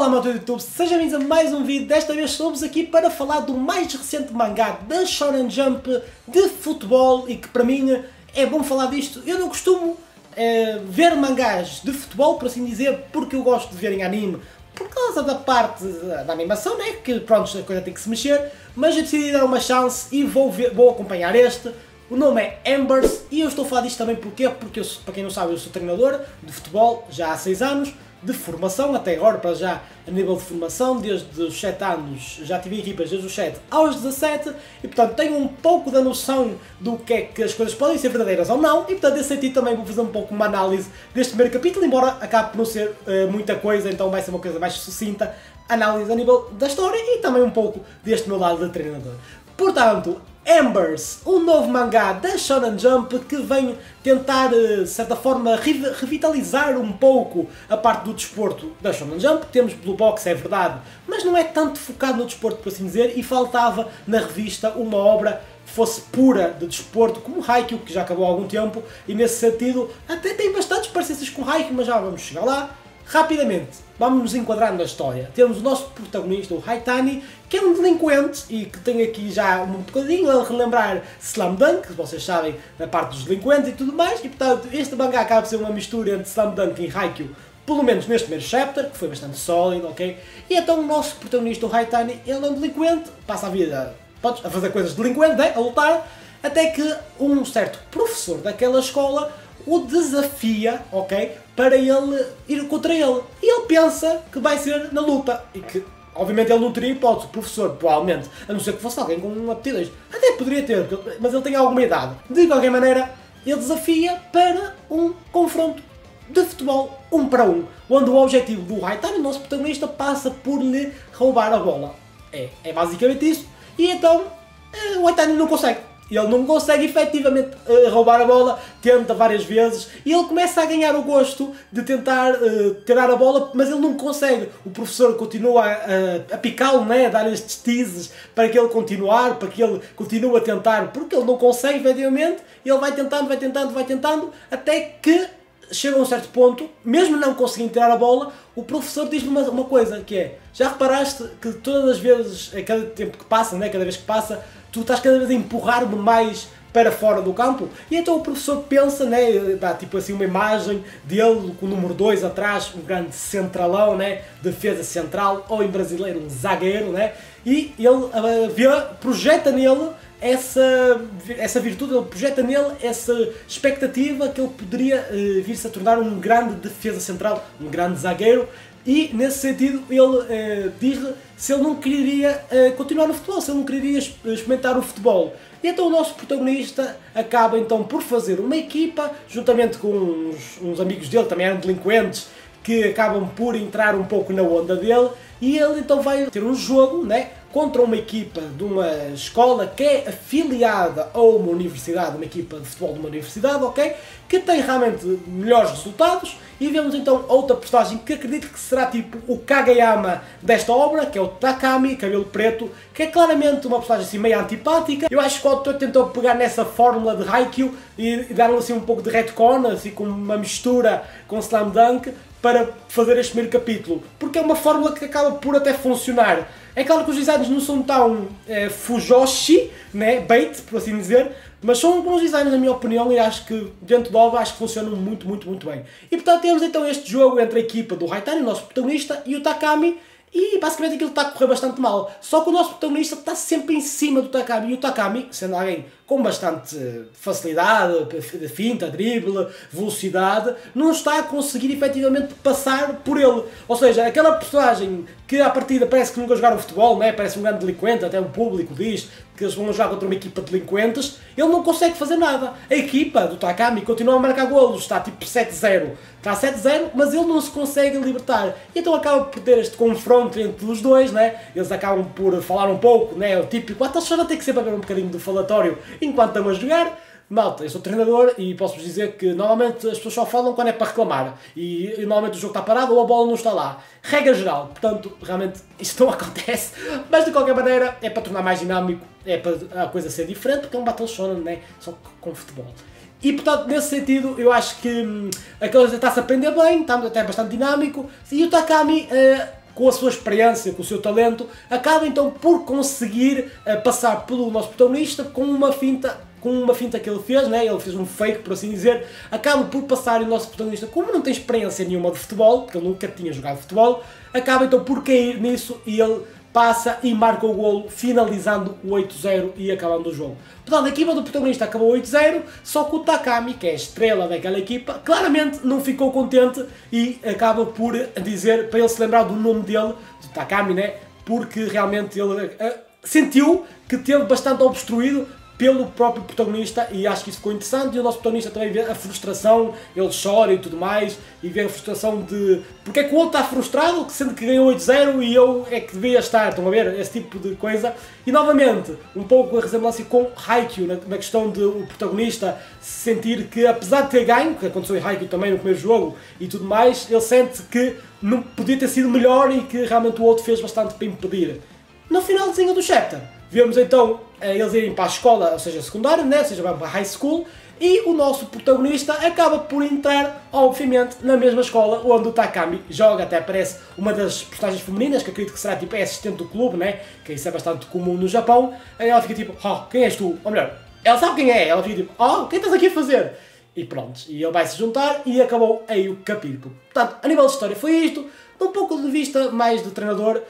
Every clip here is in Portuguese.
Olá malta do YouTube, sejam bem-vindos a mais um vídeo. Desta vez estamos aqui para falar do mais recente mangá da Shonen Jump de futebol e que para mim é bom falar disto. Eu não costumo ver mangás de futebol, por assim dizer, porque eu gosto de ver em anime por causa da parte da animação, né? Que pronto, a coisa tem que se mexer, mas eu decidi dar uma chance e vou acompanhar este. O nome é Embers e eu estou a falar disto também porque eu, para quem não sabe, eu sou treinador de futebol já há 6 anos, de formação, até agora para já a nível de formação, desde os 7 anos, já tive equipas desde os 7 aos 17 e portanto tenho um pouco da noção do que é que as coisas podem ser verdadeiras ou não e portanto nesse sentido também vou fazer um pouco uma análise deste primeiro capítulo, embora acabe por não ser muita coisa, então vai ser uma coisa mais sucinta, análise a nível da história e também um pouco deste meu lado de treinador. Portanto, Embers, um novo mangá da Shonen Jump que vem tentar, de certa forma, revitalizar um pouco a parte do desporto da Shonen Jump. Temos Blue Box, é verdade, mas não é tanto focado no desporto, por assim dizer, e faltava na revista uma obra que fosse pura de desporto, como Haikyuu, que já acabou há algum tempo, e nesse sentido até tem bastantes parecenças com Haikyuu, mas já vamos chegar lá. Rapidamente, vamos nos enquadrar na história. Temos o nosso protagonista, o Haitani, que é um delinquente e que tem aqui já um bocadinho a relembrar Slam Dunk, que vocês sabem, na parte dos delinquentes e tudo mais, e portanto este mangá acaba de ser uma mistura entre Slam Dunk e Haikyuu, pelo menos neste primeiro chapter, que foi bastante sólido, ok? E então o nosso protagonista, o Haitani, ele é um delinquente, passa a vida a fazer coisas de delinquente, né? A lutar, até que um certo professor daquela escola o desafia, ok, para ele ir contra ele. E ele pensa que vai ser na luta. E que, obviamente, ele não teria hipótese. O professor, provavelmente, a não ser que fosse alguém com aptidões. Até poderia ter, mas ele tem alguma idade. De qualquer maneira, ele desafia para um confronto de futebol 1 para 1. Onde o objetivo do Haitani, o nosso protagonista, passa por lhe roubar a bola. É basicamente isso. E então, o Haitani não consegue. Ele não consegue efetivamente roubar a bola, tenta várias vezes e ele começa a ganhar o gosto de tentar tirar a bola, mas ele não consegue. O professor continua a picá-lo, né? A dar estes teases para que ele continuar, para que ele continue a tentar, porque ele não consegue efetivamente, e ele vai tentando, até que chega a um certo ponto, mesmo não conseguindo tirar a bola, o professor diz-lhe uma coisa, que é: já reparaste que todas as vezes, a cada tempo que passa, né? Cada vez que passa, tu estás cada vez a empurrar-me mais para fora do campo? E então o professor pensa, né, dá tipo assim uma imagem dele com o número 2 atrás, um grande centralão, né, defesa central, ou em brasileiro um zagueiro, né, e ele projeta nele essa virtude, ele projeta nele essa expectativa que ele poderia vir-se a tornar um grande defesa central, um grande zagueiro. E nesse sentido ele diz-lhe se ele não queria continuar no futebol, se ele não queria experimentar o futebol. E então o nosso protagonista acaba então por fazer uma equipa, juntamente com uns amigos dele, também eram delinquentes, que acabam por entrar um pouco na onda dele, e ele então vai ter um jogo, né, contra uma equipa de uma escola que é afiliada a uma universidade, uma equipa de futebol de uma universidade, ok? Que tem realmente melhores resultados, e vemos então outra personagem que acredito que será tipo o Kageyama desta obra, que é o Takami, cabelo preto, que é claramente uma personagem assim meio antipática. Eu acho que o autor tentou pegar nessa fórmula de Haikyuu e dar-lhe assim um pouco de retcon, assim com uma mistura com Slam Dunk, para fazer este primeiro capítulo, porque é uma fórmula que acaba por até funcionar. É claro que os designs não são tão fujoshi, né, bait, por assim dizer, mas são bons designs na minha opinião e acho que dentro da obra acho que funcionam muito bem. E portanto temos então este jogo entre a equipa do Haitani, o nosso protagonista, e o Takami, e basicamente aquilo está a correr bastante mal. Só que o nosso protagonista está sempre em cima do Takami, e o Takami, sendo alguém com bastante facilidade, finta, drible, velocidade, não está a conseguir efetivamente passar por ele. Ou seja, aquela personagem que à partida parece que nunca jogaram futebol, né? Parece um grande delinquente, até o público diz que eles vão jogar contra uma equipa de delinquentes, ele não consegue fazer nada. A equipa do Takami continua a marcar golos, está tipo 7-0. Está 7-0, mas ele não se consegue libertar. E então acaba por ter este confronto entre os dois, né? Eles acabam por falar um pouco, né? O típico, a só tem que sempre haver um bocadinho de falatório enquanto estão a jogar. Malta, eu sou treinador e posso-vos dizer que normalmente as pessoas só falam quando é para reclamar e normalmente o jogo está parado ou a bola não está lá. Regra geral, portanto, realmente isso não acontece, mas de qualquer maneira é para tornar mais dinâmico, é para a coisa ser diferente, porque é um Battle Shonen, né? Só com futebol. E portanto, nesse sentido, eu acho que a coisa está-se a aprender bem, está até bastante dinâmico, e o Takami com a sua experiência, com o seu talento, acaba então por conseguir passar pelo nosso protagonista com uma finta que ele fez, né? Ele fez um fake, por assim dizer, acaba por passar e o nosso protagonista, como não tem experiência nenhuma de futebol, porque ele nunca tinha jogado futebol, acaba então por cair nisso e ele passa e marca o golo, finalizando o 8-0 e acabando o jogo. Portanto, a equipa do protagonista acabou 8-0, só que o Takami, que é a estrela daquela equipa, claramente não ficou contente e acaba por dizer, para ele se lembrar do nome dele, do Takami, né? Porque realmente ele sentiu que teve bastante obstruído pelo próprio protagonista e acho que isso ficou interessante. E o nosso protagonista também vê a frustração, ele chora e tudo mais, e vê a frustração de porque é que o outro está frustrado, sendo que ganhou 8-0 e eu é que devia estar, estão a ver? Esse tipo de coisa. E novamente, um pouco a resemblança com Haikyuu, na questão de o protagonista sentir que apesar de ter ganho, que aconteceu em Haikyuu também no primeiro jogo e tudo mais, ele sente que não podia ter sido melhor e que realmente o outro fez bastante para impedir. No finalzinho do chapter, vemos então eles irem para a escola, ou seja, secundária, né? Ou seja, vai para a high school, e o nosso protagonista acaba por entrar, obviamente, na mesma escola onde o Takami joga. Até aparece uma das personagens femininas, que acredito que será tipo assistente do clube, né? Que isso é bastante comum no Japão. Aí ela fica tipo, quem és tu? Ou melhor, ela sabe quem é, ela fica tipo, o que estás aqui a fazer? E pronto, e ele vai se juntar e acabou aí o capítulo. Portanto, a nível de história foi isto, de um pouco de vista mais do treinador.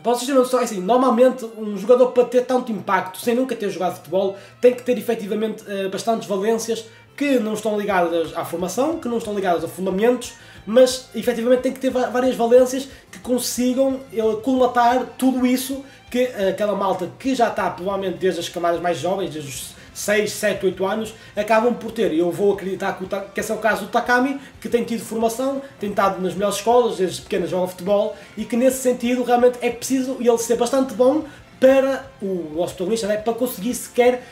Para vocês terem uma noção, assim, normalmente um jogador para ter tanto impacto, sem nunca ter jogado futebol, tem que ter efetivamente bastantes valências que não estão ligadas à formação, que não estão ligadas a fundamentos, mas efetivamente tem que ter várias valências que consigam colmatar tudo isso que aquela malta que já está provavelmente desde as camadas mais jovens, desde os 6, 7, 8 anos, acabam por ter. Eu vou acreditar que esse é o caso do Takami, que tem tido formação, tem estado nas melhores escolas, desde pequenas joga futebol, e que nesse sentido realmente é preciso ele ser bastante bom para o nosso protagonista, né, para conseguir sequer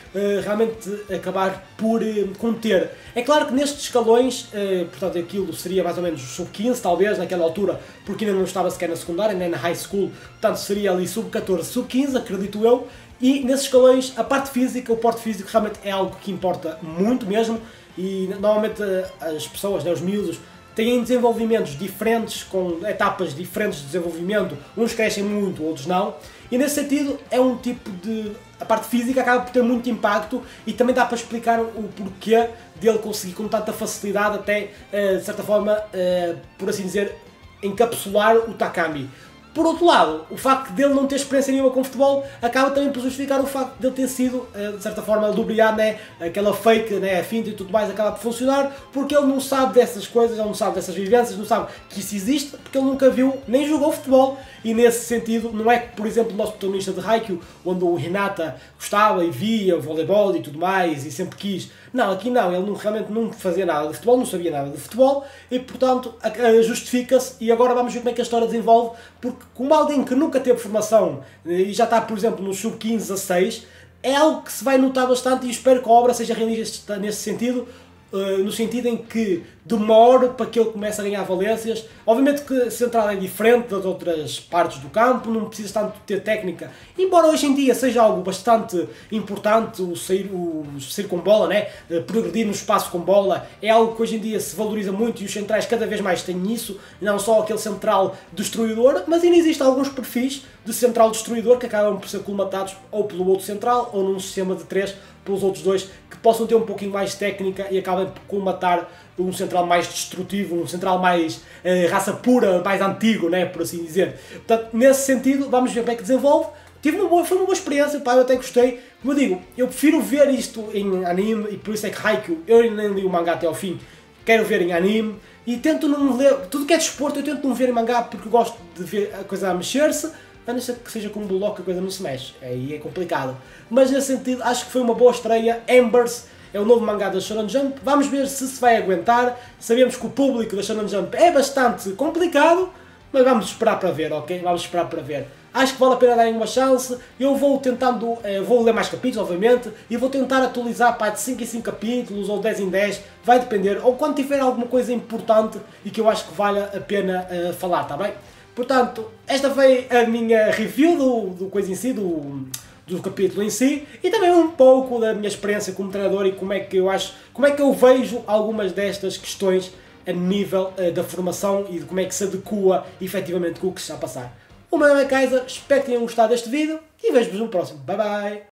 realmente acabar por conter. É claro que nestes escalões, portanto aquilo seria mais ou menos sub-15 talvez naquela altura, porque ainda não estava sequer na secundária, nem na high school, portanto seria ali sub-14, sub-15, acredito eu. E nesses escalões, a parte física, o porte físico realmente é algo que importa muito mesmo, e normalmente as pessoas, né, os miúdos, têm desenvolvimentos diferentes, com etapas diferentes de desenvolvimento, uns crescem muito, outros não, e nesse sentido é um tipo de... a parte física acaba por ter muito impacto e também dá para explicar o porquê dele conseguir com tanta facilidade até, de certa forma, por assim dizer, encapsular o Takami. Por outro lado, o facto dele não ter experiência nenhuma com futebol acaba também por justificar o facto de ele ter sido, de certa forma, lubriado, né? Aquela fake, né? A finta e tudo mais acaba por funcionar, porque ele não sabe dessas coisas, ele não sabe dessas vivências, não sabe que isso existe, porque ele nunca viu nem jogou futebol, e nesse sentido, não é que, por exemplo, o nosso protagonista de Haikyuu, onde o Hinata gostava e via o voleibol e tudo mais, e sempre quis. Não, aqui não, ele realmente não fazia nada de futebol, não sabia nada de futebol, e portanto justifica-se, e agora vamos ver como é que a história desenvolve, porque como alguém que nunca teve formação e já está, por exemplo, no sub-15 a 6, é algo que se vai notar bastante e espero que a obra seja realista nesse sentido, no sentido em que demora para que ele comece a ganhar valências. Obviamente que a central é diferente das outras partes do campo, não precisa tanto ter técnica, embora hoje em dia seja algo bastante importante o sair com bola, né? Progredir no espaço com bola, é algo que hoje em dia se valoriza muito e os centrais cada vez mais têm isso, não só aquele central destruidor, mas ainda existem alguns perfis de central destruidor que acabam por ser colmatados ou pelo outro central ou num sistema de 3 pelos outros dois, que possam ter um pouquinho mais de técnica e acabem por colmatar um central mais destrutivo, um central mais raça pura, mais antigo, né, por assim dizer. Portanto, nesse sentido, vamos ver como é que desenvolve. Foi uma boa experiência, pá, eu até gostei. Como eu digo, eu prefiro ver isto em anime, e por isso é que Haikyuu, eu nem li o mangá até ao fim, quero ver em anime, e tento não ler, tudo que é desporto eu tento não ver em mangá, porque eu gosto de ver a coisa a mexer-se, a não ser que seja com um bloco a coisa não se mexe, aí é complicado. Mas nesse sentido, acho que foi uma boa estreia. Embers é o novo mangá da Shonen Jump, vamos ver se vai aguentar. Sabemos que o público da Shonen Jump é bastante complicado, mas vamos esperar para ver, ok? Vamos esperar para ver. Acho que vale a pena dar uma chance. Eu vou tentando, vou ler mais capítulos, obviamente, e vou tentar atualizar, pá, de 5 em 5 capítulos ou 10 em 10, vai depender, ou quando tiver alguma coisa importante e que eu acho que vale a pena falar, tá bem? Portanto, esta foi a minha review do coisa em si, do capítulo em si, e também um pouco da minha experiência como treinador e como é que eu vejo algumas destas questões a nível da formação e de como é que se adequa efetivamente com o que se está a passar. O meu nome é Kaiser, espero que tenham gostado deste vídeo e vejo-vos no próximo. Bye bye!